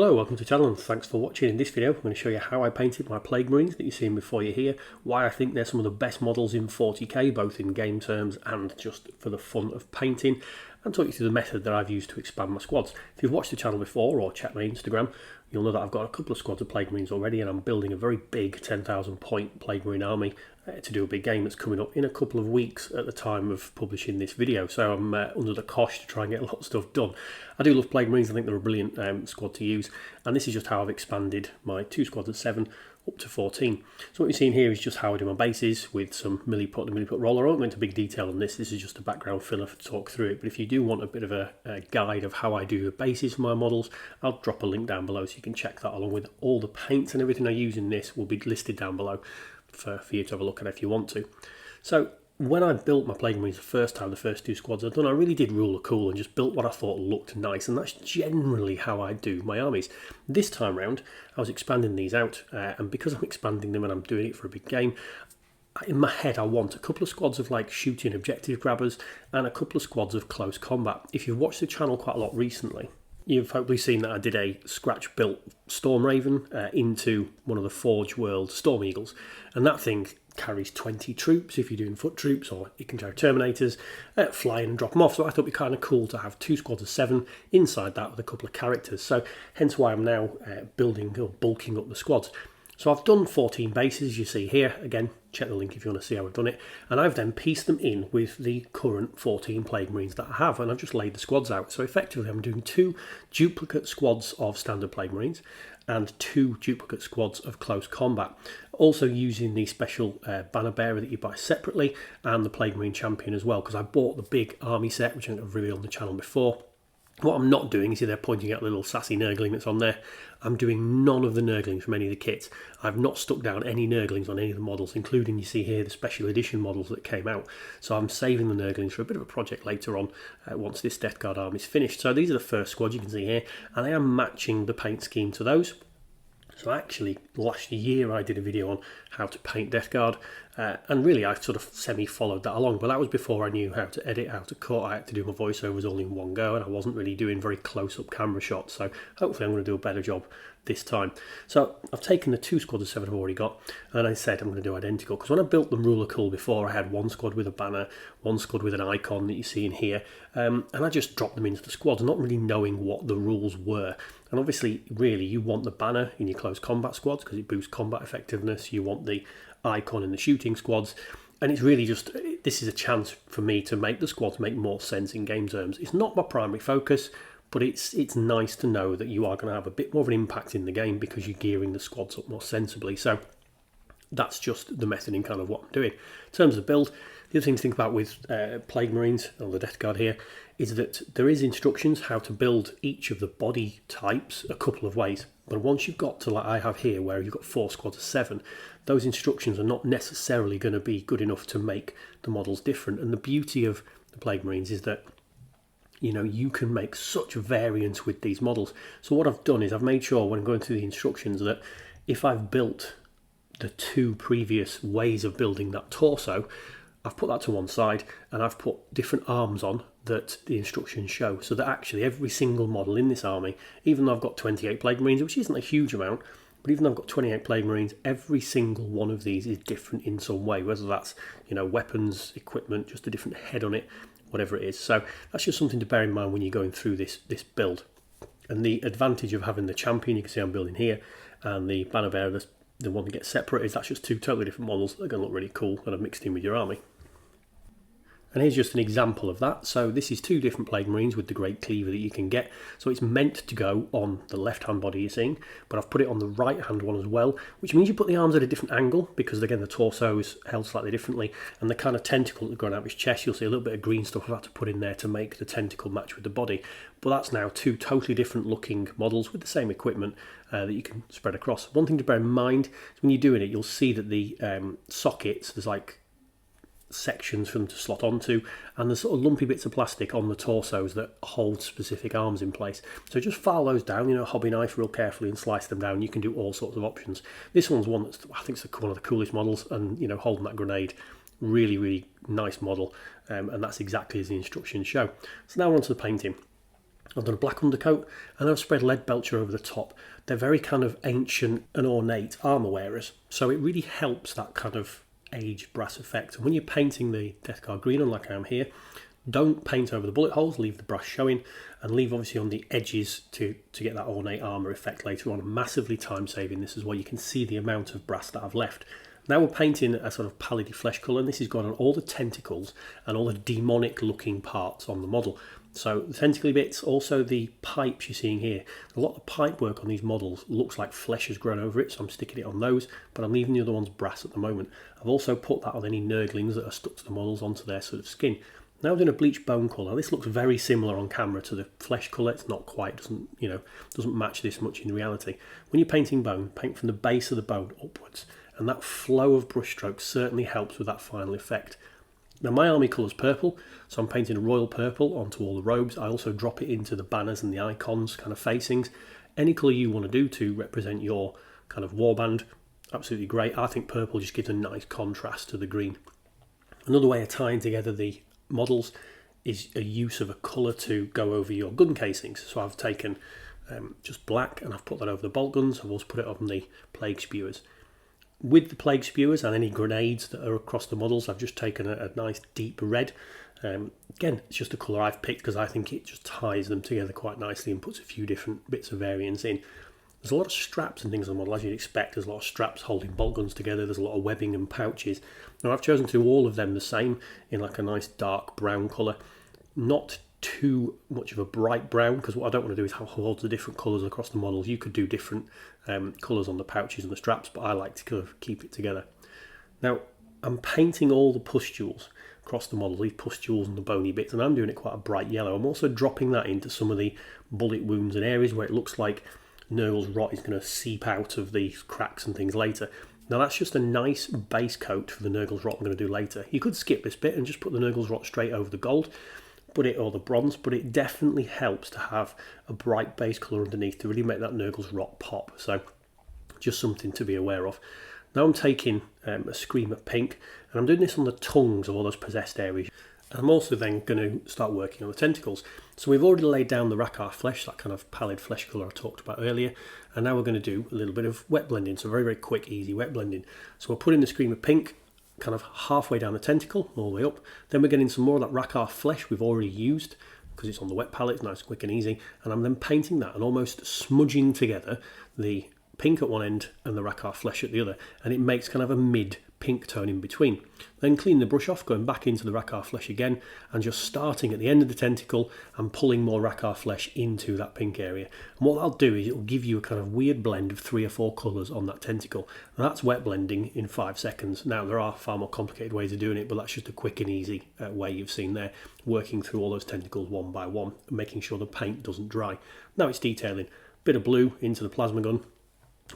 Hello, welcome to the channel and thanks for watching. In this video I'm going to show you how I painted my Plague Marines that you're seeing before you here, why I think they're some of the best models in 40k, both in game terms and just for the fun of painting, and talk you through the method that I've used to expand my squads. If you've watched the channel before or checked my Instagram, you'll know that I've got a couple of squads of Plague Marines already, and I'm building a very big 10,000 point Plague Marine army to do a big game that's coming up in a couple of weeks at the time of publishing this video. So I'm under the cosh to try and get a lot of stuff done. I do love Plague Marines, I think they're a brilliant squad to use, and this is just how I've expanded my 2 squads of 7 up to 14. So what you're seeing here is just how I do my bases with some milliput and milliput roller. I won't go into big detail on this, this is just a background filler to talk through it, but if you do want a bit of a guide of how I do the bases for my models, I'll drop a link down below so you can check that, along with all the paints and everything I use in this will be listed down below for you to have a look at if you want to. So when I built my Plague Marines the first time, the first 2 squads I've done, I really did rule a cool and just built what I thought looked nice, and that's generally how I do my armies. This time round I was expanding these out, and because I'm expanding them and I'm doing it for a big game, in my head I want a couple of squads of like shooting objective grabbers and a couple of squads of close combat. If you've watched the channel quite a lot recently, you've hopefully seen that I did a scratch built Storm Raven into one of the Forge World Storm Eagles, and that thing carries 20 troops if you're doing foot troops, or you can carry Terminators, fly in and drop them off. So I thought it'd be kind of cool to have 2 squads of 7 inside that with a couple of characters. So hence why I'm now building or bulking up the squads. So I've done 14 bases, you see here. Again, check the link if you want to see how I've done it. And I've then pieced them in with the current 14 Plague Marines that I have, and I've just laid the squads out. So effectively I'm doing 2 duplicate squads of standard Plague Marines and 2 duplicate squads of close combat. Also using the special banner bearer that you buy separately, and the Plague Marine Champion as well, because I bought the big army set, which I think I've revealed on the channel before. What I'm not doing, you see they're pointing out the little sassy nurgling that's on there, I'm doing none of the nurglings from any of the kits. I've not stuck down any nurglings on any of the models, including, you see here, the special edition models that came out. So I'm saving the nurglings for a bit of a project later on, once this Death Guard army is finished. So these are the first squads you can see here, and I am matching the paint scheme to those. So actually, last year I did a video on how to paint Death Guard, and really I sort of semi-followed that along, but that was before I knew how to edit, how to cut. I had to do my voiceovers all in one go, and I wasn't really doing very close-up camera shots, so hopefully I'm going to do a better job this time. So I've taken the 2 squads of 7 I've already got, and I said I'm going to do identical, because when I built them ruler cool before, I had 1 squad with a banner, 1 squad with an icon that you see in here, and I just dropped them into the squads, not really knowing what the rules were. And obviously, really, you want the banner in your close combat squads because it boosts combat effectiveness. You want the icon in the shooting squads. And it's really just, this is a chance for me to make the squads make more sense in game terms. It's not my primary focus, but it's nice to know that you are going to have a bit more of an impact in the game because you're gearing the squads up more sensibly. So that's just the method in kind of what I'm doing. In terms of build, the other thing to think about with Plague Marines, or the Death Guard here, is that there is instructions how to build each of the body types a couple of ways. But once you've got to, like I have here, where you've got 4 squads of 7, those instructions are not necessarily going to be good enough to make the models different. And the beauty of the Plague Marines is that, you know, you can make such variance with these models. So what I've done is I've made sure when I'm going through the instructions that if I've built the 2 previous ways of building that torso, I've put that to one side, and I've put different arms on that the instructions show, so that actually every single model in this army, even though I've got 28 Plague Marines, which isn't a huge amount, but even though I've got 28 Plague Marines, every single one of these is different in some way, whether that's, you know, weapons, equipment, just a different head on it, whatever it is. So that's just something to bear in mind when you're going through this build. And the advantage of having the champion, you can see I'm building here, and the banner bearer, the one that gets separate, is that's just 2 totally different models that are going to look really cool and are mixed in with your army. And here's just an example of that. So this is 2 different Plague Marines with the great cleaver that you can get. So it's meant to go on the left hand body you're seeing, but I've put it on the right hand one as well, which means you put the arms at a different angle, because again the torso is held slightly differently, and the kind of tentacle that's going out of his chest, you'll see a little bit of green stuff I've had to put in there to make the tentacle match with the body. But that's now 2 totally different looking models with the same equipment that you can spread across. One thing to bear in mind is when you're doing it, you'll see that the sockets, there's like sections for them to slot onto, and there's sort of lumpy bits of plastic on the torsos that hold specific arms in place. So just file those down, you know, hobby knife real carefully and slice them down. You can do all sorts of options. This one's one that's, I think, it's one of the coolest models, and you know, holding that grenade, really nice model, and that's exactly as the instructions show. So now we're on to the painting. I've done a black undercoat, and I've spread lead belcher over the top. They're very kind of ancient and ornate armour wearers, so it really helps that kind of aged brass effect. And when you're painting the Death Guard green on, like I am here, don't paint over the bullet holes, leave the brass showing, and leave obviously on the edges to get that ornate armour effect later on. Massively time saving this as well. You can see the amount of brass that I've left. Now we're painting a sort of pallid flesh colour, and this has gone on all the tentacles and all the demonic looking parts on the model. So the tentacly bits, also the pipes you're seeing here. A lot of pipe work on these models looks like flesh has grown over it, so I'm sticking it on those, but I'm leaving the other ones brass at the moment. I've also put that on any nurglings that are stuck to the models onto their sort of skin. Now I'm doing a bleach bone colour. This looks very similar on camera to the flesh colour. It's not quite, doesn't match this much in reality. When you're painting bone, paint from the base of the bone upwards, and that flow of brush strokes certainly helps with that final effect. Now my army colour's purple, so I'm painting a royal purple onto all the robes. I also drop it into the banners and the icons kind of facings. Any colour you want to do to represent your kind of warband, absolutely great. I think purple just gives a nice contrast to the green. Another way of tying together the models is a use of a colour to go over your gun casings. So I've taken just black and I've put that over the bolt guns. I've also put it on the plague spewers. With the plague spewers and any grenades that are across the models, I've just taken a nice deep red. Again, it's just a colour I've picked because I think it just ties them together quite nicely and puts a few different bits of variance in. There's a lot of straps and things on the model, as you'd expect. There's a lot of straps holding bolt guns together. There's a lot of webbing and pouches. Now I've chosen to do all of them the same in like a nice dark brown colour. Not too much of a bright brown, because what I don't want to do is have loads of different colours across the models. You could do different colours on the pouches and the straps, but I like to kind of keep it together. Now I'm painting all the pustules across the model, these pustules and the bony bits, and I'm doing it quite a bright yellow. I'm also dropping that into some of the bullet wounds and areas where it looks like Knurled Rot is going to seep out of these cracks and things later. Now that's just a nice base coat for the Knurled Rot I'm going to do later. You could skip this bit and just put the Knurled Rot straight over the gold, or the bronze, but it definitely helps to have a bright base colour underneath to really make that Knurled Rot pop. So just something to be aware of. Now I'm taking a Scream of Pink, and I'm doing this on the tongues of all those possessed areas. And I'm also then going to start working on the tentacles. So we've already laid down the rakarth flesh, that kind of pallid flesh colour I talked about earlier, and now we're going to do a little bit of wet blending, so very, very quick, easy wet blending. So we'll put in the Scream of Pink, kind of halfway down the tentacle, all the way up. Then we're getting some more of that rakarth flesh we've already used, because it's on the wet palette, it's nice, quick and easy. And I'm then painting that and almost smudging together the pink at one end and the rakarth flesh at the other, and it makes kind of a mid pink tone in between. Then clean the brush off, going back into the rakarth flesh again, and just starting at the end of the tentacle and pulling more rakarth flesh into that pink area. And what that'll do is it'll give you a kind of weird blend of 3 or 4 colours on that tentacle. And that's wet blending in 5 seconds. Now there are far more complicated ways of doing it, but that's just a quick and easy way you've seen there, working through all those tentacles one by one, and making sure the paint doesn't dry. Now it's detailing. Bit of blue into the plasma gun.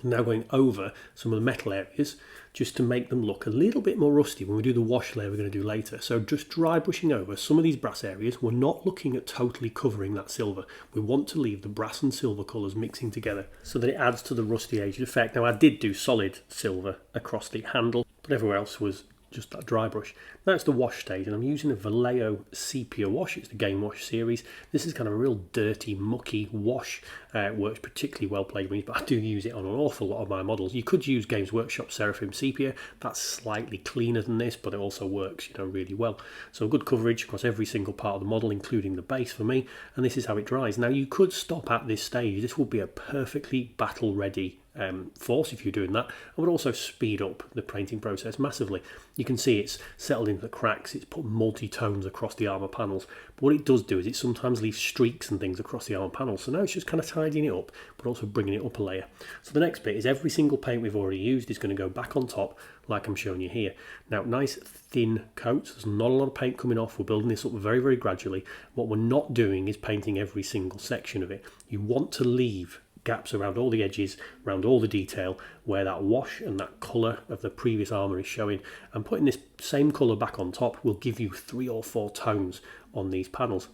Now going over some of the metal areas just to make them look a little bit more rusty when we do the wash layer we're going to do later. So just dry brushing over some of these brass areas. We're not looking at totally covering that silver. We want to leave the brass and silver colours mixing together so that it adds to the rusty aged effect. Now I did do solid silver across the handle, but everywhere else was just that dry brush. Now it's the wash stage, and I'm using a Vallejo Sepia wash. It's the Game Wash series. This is kind of a real dirty, mucky wash. It works particularly well plague greens, but I do use it on an awful lot of my models. You could use Games Workshop Seraphim Sepia. That's slightly cleaner than this, but it also works, really well. So good coverage across every single part of the model, including the base for me, and this is how it dries. Now you could stop at this stage. This will be a perfectly battle-ready force if you're doing that, and would also speed up the painting process massively. You can see it's settled into the cracks, it's put multi-tones across the armour panels, but what it does do is it sometimes leaves streaks and things across the armour panels, so now it's just kind of tidying it up, but also bringing it up a layer. So the next bit is every single paint we've already used is going to go back on top like I'm showing you here. Now nice thin coats, there's not a lot of paint coming off, we're building this up very, very gradually. What we're not doing is painting every single section of it. You want to leave gaps around all the edges, around all the detail, where that wash and that colour of the previous armour is showing, and putting this same colour back on top will give you 3 or 4 tones on these panels.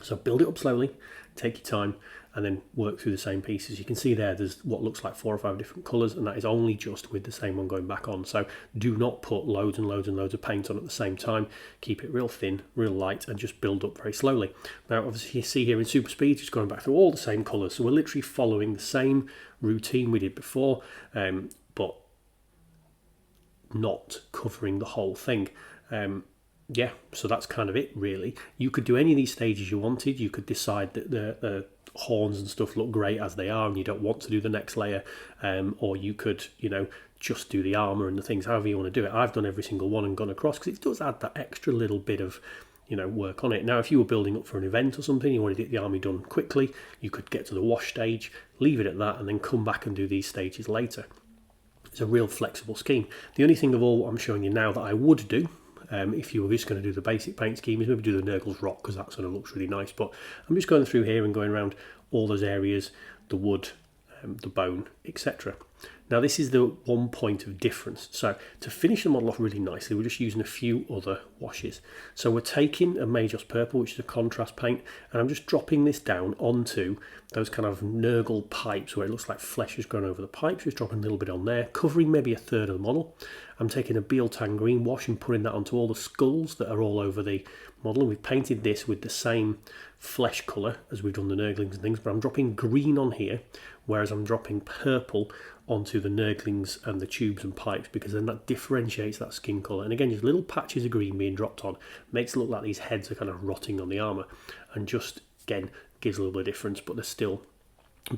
So build it up slowly, take your time, and then work through the same pieces. You can see there's what looks like 4 or 5 different colours, and that is only just with the same one going back on. So do not put loads and loads and loads of paint on at the same time. Keep it real thin, real light, and just build up very slowly. Now obviously you see here in super speed, just going back through all the same colours, so we're literally following the same routine we did before, but not covering the whole thing. Yeah, so that's kind of it really. You could do any of these stages you wanted. You could decide that the horns and stuff look great as they are and you don't want to do the next layer, or you could, you know, just do the armour and the things, however you want to do it. I've done every single one and gone across because it does add that extra little bit of, you know, work on it. Now if you were building up for an event or something, you wanted to get the army done quickly, you could get to the wash stage, leave it at that, and then come back and do these stages later. It's a real flexible scheme. The only thing of all I'm showing you now that I would do, if you were just going to do the basic paint scheme, is maybe do the Knurled Rot, because that sort of looks really nice. But I'm just going through here and going around all those areas, the wood, the bone, etc. Now this is the one point of difference. So to finish the model off really nicely, we're just using a few other washes. So we're taking a Majos Purple, which is a contrast paint, and I'm just dropping this down onto those kind of nurgle pipes where it looks like flesh has grown over the pipes. Just dropping a little bit on there, covering maybe a third of the model. I'm taking a Bile Tan Green wash and putting that onto all the skulls that are all over the model, and we've painted this with the same flesh colour as we've done the nurglings and things, but I'm dropping green on here, whereas I'm dropping purple onto the nurglings and the tubes and pipes, because then that differentiates that skin colour. And again, just little patches of green being dropped on makes it look like these heads are kind of rotting on the armour, and just again gives a little bit of difference, but they're still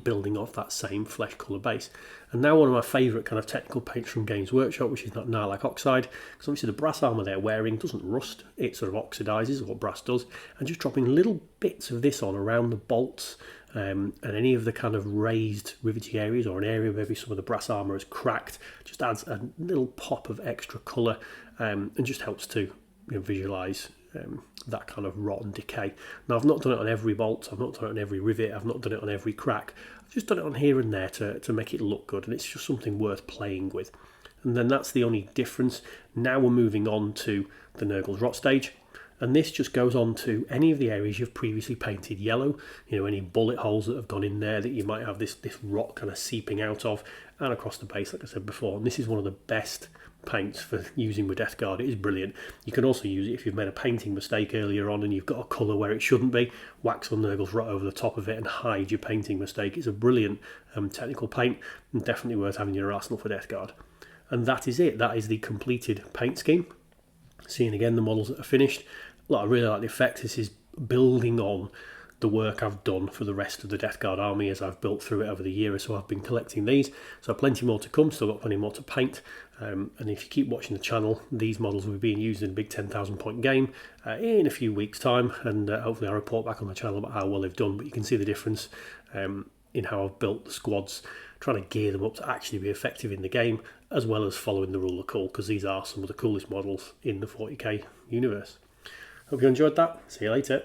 building off that same flesh colour base. And now one of my favourite kind of technical paints from Games Workshop, which is that nihilakh oxide, because obviously the brass armour they're wearing doesn't rust, it sort of oxidises, what brass does, and just dropping little bits of this on around the bolts, and any of the kind of raised riveting areas, or an area where maybe some of the brass armour is cracked, just adds a little pop of extra colour, and just helps to, you know, visualise that kind of rot and decay. Now I've not done it on every bolt, I've not done it on every rivet, I've not done it on every crack, I've just done it on here and there to make it look good, and it's just something worth playing with. And then that's the only difference. Now we're moving on to the Knurled Rot stage, and this just goes on to any of the areas you've previously painted yellow, you know, any bullet holes that have gone in there that you might have this rot kind of seeping out of, and across the base like I said before. And this is one of the best paints for using with Death Guard. It is brilliant. You can also use it if you've made a painting mistake earlier on and you've got a colour where it shouldn't be, wax on Knurled Rot over the top of it and hide your painting mistake. It's a brilliant technical paint, and definitely worth having in your arsenal for Death Guard. And that is it. That is the completed paint scheme. Seeing again the models that are finished. Look, I really like the effect. This is building on the work I've done for the rest of the Death Guard army as I've built through it over the year or so I've been collecting these. So plenty more to come, still got plenty more to paint. And if you keep watching the channel, these models will be being used in a big 10,000 point game in a few weeks time, and hopefully I'll report back on the channel about how well they've done. But you can see the difference in how I've built the squads, trying to gear them up to actually be effective in the game, as well as following the rule of cool, because these are some of the coolest models in the 40k universe. Hope you enjoyed that. See you later.